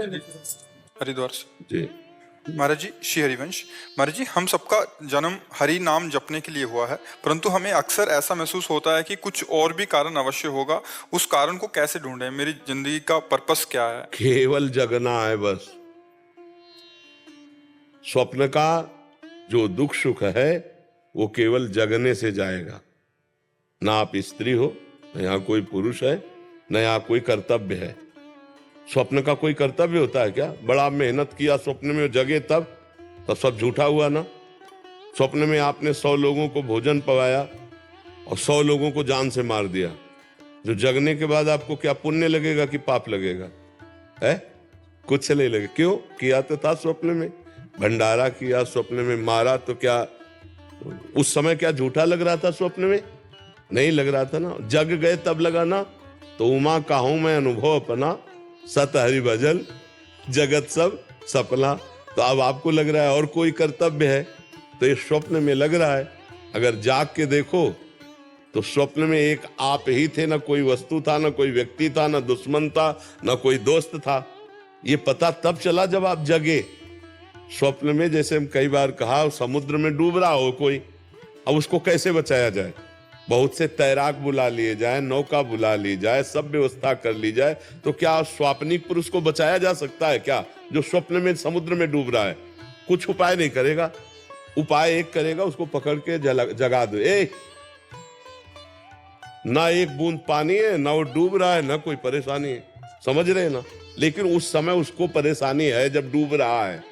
हरिद्वार से जी। महाराज जी, श्री हरिवंश। महाराज जी, हम सबका जन्म हरि नाम जपने के लिए हुआ है, परंतु हमें अक्सर ऐसा महसूस होता है कि कुछ और भी कारण अवश्य होगा। उस कारण को कैसे ढूंढें? मेरी जिंदगी का पर्पस क्या है? केवल जगना है बस। स्वप्न का जो दुख सुख है वो केवल जगने से जाएगा। ना आप स्त्री हो, न यहाँ कोई पुरुष है, न यहाँ कोई कर्तव्य है। स्वप्न का कोई कर्तव्य होता है क्या? बड़ा मेहनत किया स्वप्न में, जगे तब सब झूठा हुआ ना। स्वप्न में आपने 100 लोगों को भोजन पवाया और 100 लोगों को जान से मार दिया। जो जगने के बाद आपको क्या पुण्य लगेगा कि पाप लगेगा? है कुछ नहीं लगे। क्यों? किया तो था स्वप्न में, भंडारा किया स्वप्न में, मारा तो क्या उस समय क्या झूठा लग रहा था? स्वप्न में नहीं लग रहा था ना। जग गए तब लगा ना। तो उमा काहूं मैं अनुभव अपना, सत हरि भजन जगत सब सपना। तो अब आपको लग रहा है और कोई कर्तव्य है, तो ये स्वप्न में लग रहा है। अगर जाग के देखो तो स्वप्न में एक आप ही थे, ना कोई वस्तु था, ना कोई व्यक्ति था, ना दुश्मन था, ना कोई दोस्त था। ये पता तब चला जब आप जगे। स्वप्न में जैसे हम कई बार कहा, समुद्र में डूब रहा हो कोई, अब उसको कैसे बचाया जाए? बहुत से तैराक बुला लिए जाए, नौका बुला ली जाए, सब व्यवस्था कर ली जाए, तो क्या स्वाप्निक पुरुष को बचाया जा सकता है क्या, जो स्वप्न में समुद्र में डूब रहा है? कुछ उपाय नहीं करेगा। उपाय एक करेगा, उसको पकड़ के जगा दो। ना एक बूंद पानी है, ना वो डूब रहा है, ना कोई परेशानी है। समझ रहे हैं ना? लेकिन उस समय उसको परेशानी है जब डूब रहा है।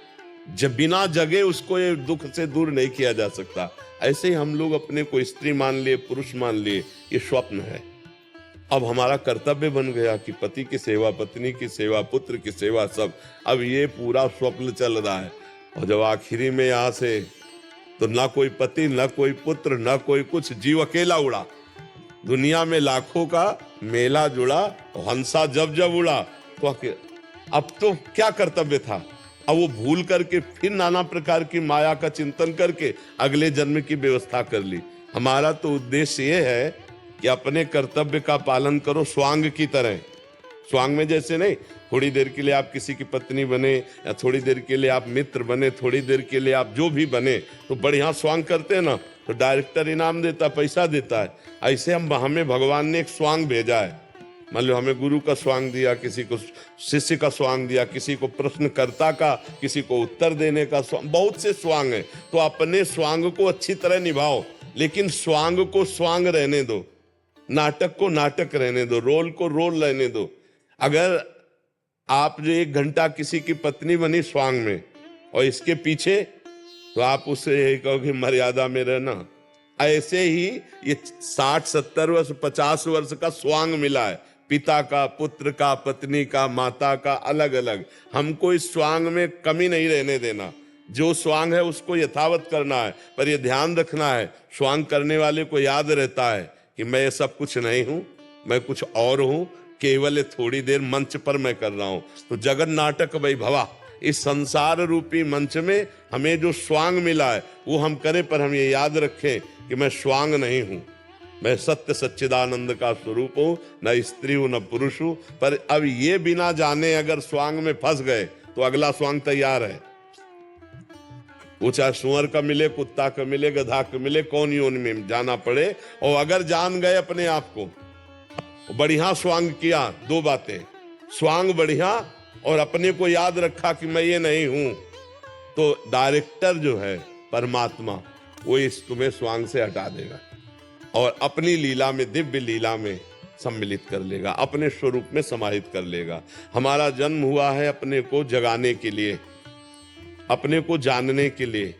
जब बिना जगे उसको ये दुख से दूर नहीं किया जा सकता। ऐसे ही हम लोग अपने को स्त्री मान लिए, पुरुष मान लिए, ये स्वप्न है। अब हमारा कर्तव्य बन गया कि पति की सेवा, पत्नी की सेवा, पुत्र की सेवा, सब। अब ये पूरा स्वप्न चल रहा है। और जब आखिरी में यहाँ से तो ना कोई पति, ना कोई पुत्र, ना कोई कुछ, जीव अकेला उड़ा। दुनिया में लाखों का मेला जुड़ा, हंसा जब जब उड़ा। तो अब तो क्या कर्तव्य था? अब वो भूल करके फिर नाना प्रकार की माया का चिंतन करके अगले जन्म की व्यवस्था कर ली। हमारा तो उद्देश्य ये है कि अपने कर्तव्य का पालन करो स्वांग की तरह। स्वांग में जैसे नहीं, थोड़ी देर के लिए आप किसी की पत्नी बने, या थोड़ी देर के लिए आप मित्र बने, थोड़ी देर के लिए आप जो भी बने, तो बढ़िया स्वांग करते हैं ना, तो डायरेक्टर इनाम देता, पैसा देता है। ऐसे हमें भगवान ने एक स्वांग भेजा है। मान लो हमें गुरु का स्वांग दिया, किसी को शिष्य का स्वांग दिया, किसी को प्रश्नकर्ता का, किसी को उत्तर देने का स्वांग, बहुत से स्वांग है। तो अपने स्वांग को अच्छी तरह निभाओ, लेकिन स्वांग को स्वांग रहने दो, नाटक को नाटक रहने दो, रोल को रोल रहने दो। अगर आप जो 1 घंटा किसी की पत्नी बनी स्वांग में, और इसके पीछे, तो आप उससे यही कहो कि मर्यादा में रहना। ऐसे ही ये 60, 70 वर्ष, 50 वर्ष का स्वांग मिला है, पिता का, पुत्र का, पत्नी का, माता का, अलग अलग। हमको इस स्वांग में कमी नहीं रहने देना। जो स्वांग है उसको यथावत करना है, पर यह ध्यान रखना है, स्वांग करने वाले को याद रहता है कि मैं ये सब कुछ नहीं हूं, मैं कुछ और हूं, केवल थोड़ी देर मंच पर मैं कर रहा हूं। तो जगन नाटक वैभवा, इस संसार रूपी मंच में हमें जो स्वांग मिला है वो हम करें, पर हम ये याद रखें कि मैं स्वांग नहीं हूं, मैं सत्य सच्चिदानंद का स्वरूप हूं, न स्त्री हूं न पुरुष हूं। पर अब ये बिना जाने अगर स्वांग में फंस गए तो अगला स्वांग तैयार है। वो चाहे सुअर का मिले, कुत्ता का मिले, गधा का मिले, कौन योनि में जाना पड़े। और अगर जान गए अपने आप को, बढ़िया स्वांग किया, 2 बातें, स्वांग बढ़िया और अपने को याद रखा कि मैं ये नहीं हूं, तो डायरेक्टर जो है परमात्मा, वो इस तुम्हें स्वांग से हटा देगा और अपनी लीला में, दिव्य लीला में सम्मिलित कर लेगा, अपने स्वरूप में समाहित कर लेगा। हमारा जन्म हुआ है अपने को जगाने के लिए, अपने को जानने के लिए,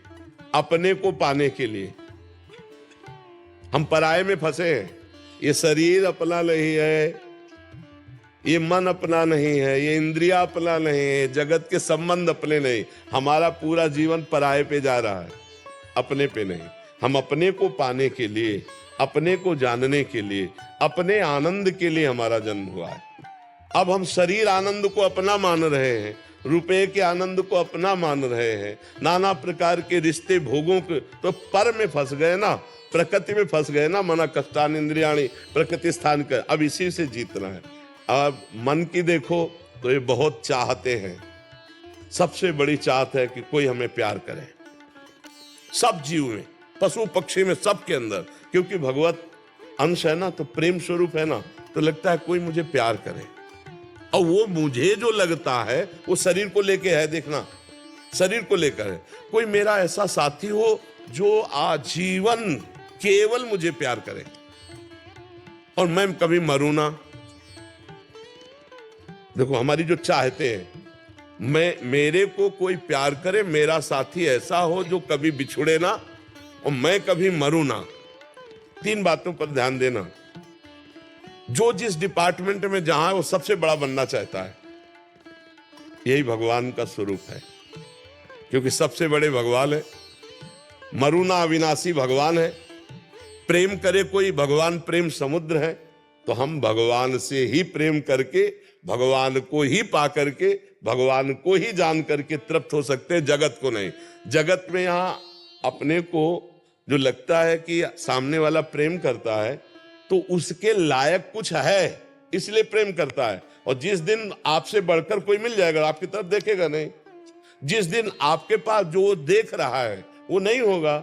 अपने को पाने के लिए। हम पराये में फंसे हैं। ये शरीर अपना नहीं है, ये मन अपना नहीं है, ये इंद्रिया अपना नहीं है, जगत के संबंध अपने नहीं। हमारा पूरा जीवन पराये पे जा रहा है, अपने पे नहीं। हम अपने को पाने के लिए, अपने को जानने के लिए, अपने आनंद के लिए हमारा जन्म हुआ है। अब हम शरीर आनंद को अपना मान रहे हैं, रुपए के आनंद को अपना मान रहे हैं, नाना प्रकार के रिश्ते भोगों के, तो पर में फंस गए ना, प्रकृति में फंस गए ना। मना कष्टान इंद्रियाणी प्रकृति स्थान का, अब इसी से जीतना है। अब मन की देखो, तो ये बहुत चाहते हैं, सबसे बड़ी चाहत है कि कोई हमें प्यार करे, सब जीव में, पशु पक्षी में, सबके अंदर, क्योंकि भगवत अंश है ना, तो प्रेम स्वरूप है ना, तो लगता है कोई मुझे प्यार करे। और वो मुझे जो लगता है वो शरीर को लेके है, देखना, शरीर को लेकर है। कोई मेरा ऐसा साथी हो जो आजीवन केवल मुझे प्यार करे और मैं कभी मरूं ना। देखो हमारी जो चाहते हैं, मेरे को कोई प्यार करे, मेरा साथी ऐसा हो जो कभी बिछुड़े ना और मैं कभी मरूं ना। 3 बातों पर ध्यान देना। जो जिस डिपार्टमेंट में जहां है वो सबसे बड़ा बनना चाहता है, यही भगवान का स्वरूप है, क्योंकि सबसे बड़े भगवान है, मरुना अविनाशी भगवान है। प्रेम करे कोई, भगवान प्रेम समुद्र है, तो हम भगवान से ही प्रेम करके, भगवान को ही पा करके, भगवान को ही जान करके तृप्त हो सकते हैं, जगत को नहीं। जगत में यहां अपने को जो लगता है कि सामने वाला प्रेम करता है तो उसके लायक कुछ है, इसलिए प्रेम करता है। और जिस दिन आपसे बढ़कर कोई मिल जाएगा, आपकी तरफ देखेगा नहीं। जिस दिन आपके पास जो देख रहा है वो नहीं होगा,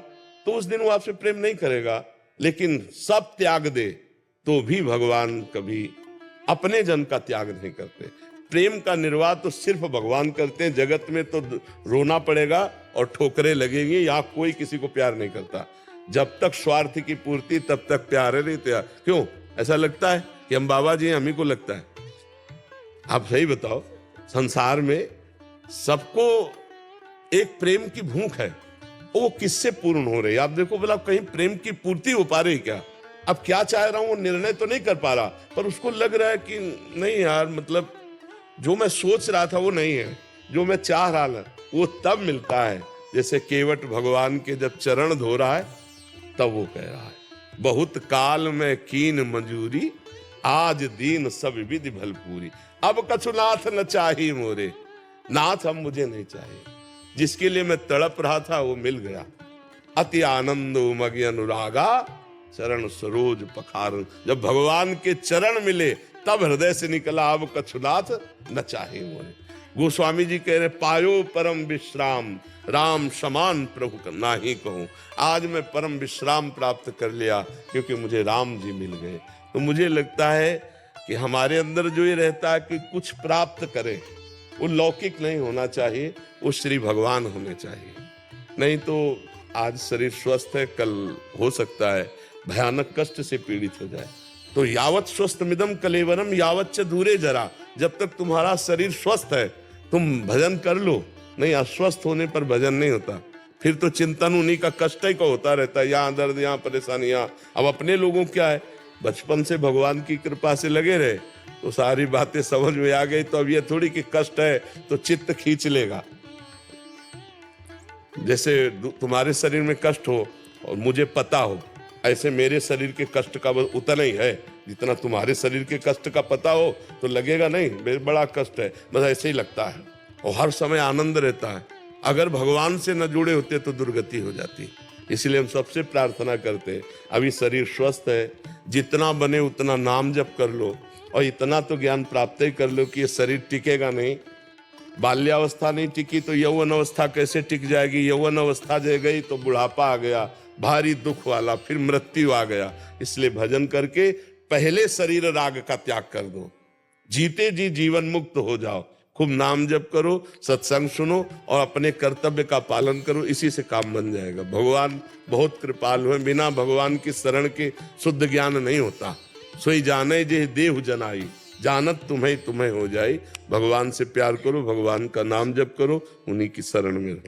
तो उस दिन वो आपसे प्रेम नहीं करेगा। लेकिन सब त्याग दे तो भी भगवान कभी अपने जन का त्याग नहीं करते। प्रेम का निर्वाह तो सिर्फ भगवान करते हैं। जगत में तो रोना पड़ेगा और ठोकरें लगेंगी, यहां कोई किसी को प्यार नहीं करता। जब तक स्वार्थ की पूर्ति तब तक प्यार नहीं तैयार। क्यों ऐसा लगता है कि हम बाबा जी हैं, हम ही को लगता है? आप सही बताओ, संसार में सबको एक प्रेम की भूख है, वो किससे पूर्ण हो रही है? आप देखो भला कहीं प्रेम की पूर्ति हो पा रही क्या? अब क्या चाह रहा हूं वो निर्णय तो नहीं कर पा रहा, पर उसको लग रहा है कि नहीं यार, मतलब जो मैं सोच रहा था वो नहीं है, जो मैं चाह रहा था वो तब मिलता है। जैसे केवट भगवान के जब चरण धो रहा है तब वो कह रहा है, बहुत काल में कीन मंजूरी, आज दीन सब विधि भलपूरी। अब कछु नाथ न चाही मोरे, नाथ हम मुझे नहीं चाहिए, जिसके लिए मैं तड़प रहा था वो मिल गया। अति आनंद उमगी अनुरागा, चरण सरोज पखारन। जब भगवान के चरण मिले तब हृदय से निकला, अब कछुनाथ न चाहे मोरे। गोस्वामी जी कह रहे, पायो परम विश्राम, राम समान प्रभु ना ही कहूं। आज मैं परम विश्राम प्राप्त कर लिया क्योंकि मुझे राम जी मिल गए। तो मुझे लगता है कि हमारे अंदर जो ये रहता है कि कुछ प्राप्त करें, वो लौकिक नहीं होना चाहिए, वो श्री भगवान होने चाहिए। नहीं तो आज शरीर स्वस्थ है, कल हो सकता है भयानक कष्ट से पीड़ित हो जाए। तो यावत स्वस्थ मिदम कलेवरम यावत च दूरे जरा। जब तक तुम्हारा शरीर स्वस्थ है तुम भजन कर लो, नहीं अस्वस्थ होने पर भजन नहीं होता। फिर तो चिंतन उन्हीं का कष्ट ही का होता रहता है, यहाँ दर्द, यहाँ परेशानी, यहाँ। अब अपने लोगों क्या है, बचपन से भगवान की कृपा से लगे रहे तो सारी बातें समझ में आ गई। तो अब ये थोड़ी कि कष्ट है तो चित्त खींच लेगा। जैसे तुम्हारे शरीर में कष्ट हो और मुझे पता हो, ऐसे मेरे शरीर के कष्ट का उतना ही है जितना तुम्हारे शरीर के कष्ट का पता हो, तो लगेगा नहीं मेरे बड़ा कष्ट है, बस ऐसे ही लगता है। और हर समय आनंद रहता है। अगर भगवान से न जुड़े होते तो दुर्गति हो जाती। इसलिए हम सबसे प्रार्थना करते हैं, अभी शरीर स्वस्थ है, जितना बने उतना नाम जप कर लो और इतना तो ज्ञान प्राप्त ही कर लो कि ये शरीर टिकेगा नहीं। बाल्यावस्था नहीं टिकी तो यौवन अवस्था कैसे टिक जाएगी? यौवन अवस्था जो गई तो बुढ़ापा आ गया, भारी दुख वाला, फिर मृत्यु आ गया। इसलिए भजन करके पहले शरीर राग का त्याग कर दो, जीते जी जीवन मुक्त हो जाओ। खूब नाम जप करो, सत्संग सुनो और अपने कर्तव्य का पालन करो, इसी से काम बन जाएगा। भगवान बहुत कृपालु है, बिना भगवान की शरण के शुद्ध ज्ञान नहीं होता। सोई जाने जे देहु जनाई, जानत तुम्हें तुम्हें हो जाए। भगवान से प्यार करो, भगवान का नाम जप करो, उन्हीं की शरण में रहो।